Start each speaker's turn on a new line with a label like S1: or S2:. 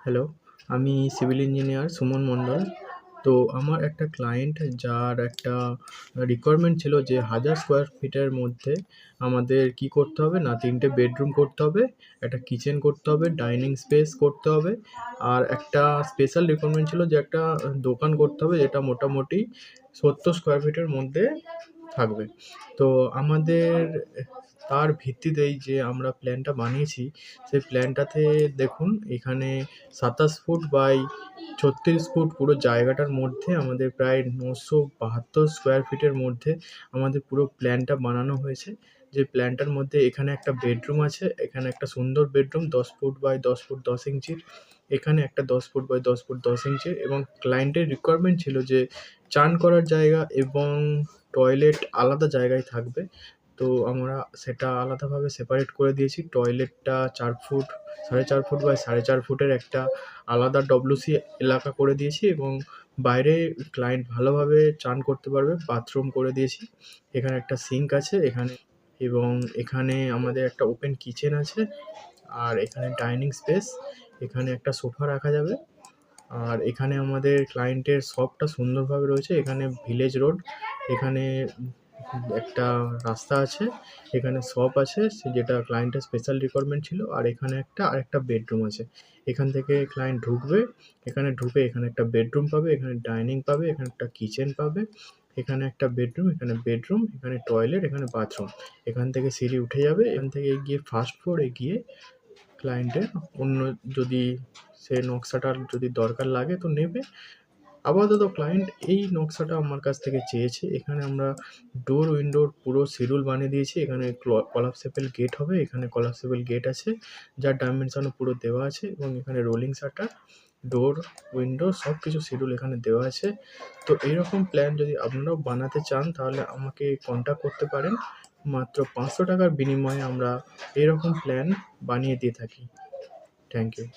S1: Hello, আমি civil engineer Suman মণ্ডল। তো আমার একটা ক্লায়েন্ট যার একটা রিকোয়ারমেন্ট ছিল যে 1000 স্কোয়ার ফিটের মধ্যে আমাদের কি করতে হবে না 3টে বেডরুম করতে হবে, একটা কিচেন করতে হবে, ডাইনিং স্পেস করতে হবে, আর একটা স্পেশাল রিকোয়ারমেন্ট ছিল যে একটা দোকান করতে হবে যেটা মোটামুটি 70 স্কোয়ার ফিটের মধ্যে থাকবে। তো আমাদের তার ভিত্তিতেই যে আমরা প্ল্যানটা বানিয়েছি, সেই প্ল্যানটাতে দেখুন এখানে 27 ফুট বাই 36 ফুট পুরো জায়গাটার মধ্যে আমাদের প্রায় 972 স্কোয়ার ফিটের মধ্যে আমাদের পুরো প্ল্যানটা বানানো হয়েছে। যে প্ল্যানটার মধ্যে এখানে একটা বেডরুম আছে, এখানে একটা সুন্দর বেডরুম 10 ফুট বাই 10 ফুট 10 ইঞ্চির, এখানে একটা 10 ফুট বাই 10 ফুট 10 ইঞ্চির, এবং ক্লায়েন্টের রিকোয়ারমেন্ট ছিল যে চান করার জায়গা এবং টয়লেট আলাদা জায়গায় থাকবে। তো আমরা সেটা আলাদাভাবে সেপারেট করে দিয়েছি। টয়লেটটা 4 ফুট 4.5 ফুট বাই 4.5 ফুটের একটা আলাদা ডব্লিউসি এলাকা করে দিয়েছি, এবং বাইরে ক্লায়েন্ট ভালোভাবে চান করতে পারবে বাথরুম করে দিয়েছি। এখানে একটা সিঙ্ক আছে এখানে, এবং এখানে আমাদের একটা ওপেন কিচেন আছে, আর এখানে ডাইনিং স্পেস, এখানে একটা সোফা রাখা যাবে। আর এখানে আমাদের ক্লায়েন্টের শপটা সুন্দরভাবে রয়েছে। এখানে ভিলেজ রোড, এখানে একটা রাস্তা আছে, এখানে শপ আছে যেটা ক্লায়েন্টের স্পেশাল রিকোয়ারমেন্ট ছিল, আর এখানে আরেকটা বেডরুম আছে। এখান থেকে ক্লায়েন্ট ঢুকবে, এখানে ঢুকে এখানে একটা বেডরুম পাবে, এখানে ডাইনিং পাবে, এখানে একটা কিচেন পাবে, এখানে একটা বেডরুম, এখানে বেডরুম, এখানে টয়লেট, এখানে বাথরুম। এখান থেকে সিঁড়ি উঠে যাবে, এখান থেকে গিয়ে ফার্স্ট ফ্লোরে গিয়ে ক্লায়েন্টের অন্য যদি সে নকশাটার যদি দরকার লাগে তো নেবে। আপাতত ক্লায়েন্ট এই নকশাটা আমার কাছ থেকে চেয়েছে। এখানে আমরা ডোর উইন্ডোর পুরো শিডিউল বানিয়ে দিয়েছি। এখানে কলাপসেবল গেট হবে, এখানে কলাপসেবল গেট আছে যার ডাইমেনশনও পুরো দেওয়া আছে, এবং এখানে রোলিং শাটার, ডোর, উইন্ডো সব কিছু শিডিউল এখানে দেওয়া আছে। তো এইরকম প্ল্যান যদি আপনারাও বানাতে চান তাহলে আমাকে কন্ট্যাক্ট করতে পারেন। মাত্র 500 টাকার বিনিময়ে আমরা এরকম প্ল্যান বানিয়ে দিয়ে থাকি। Thank you.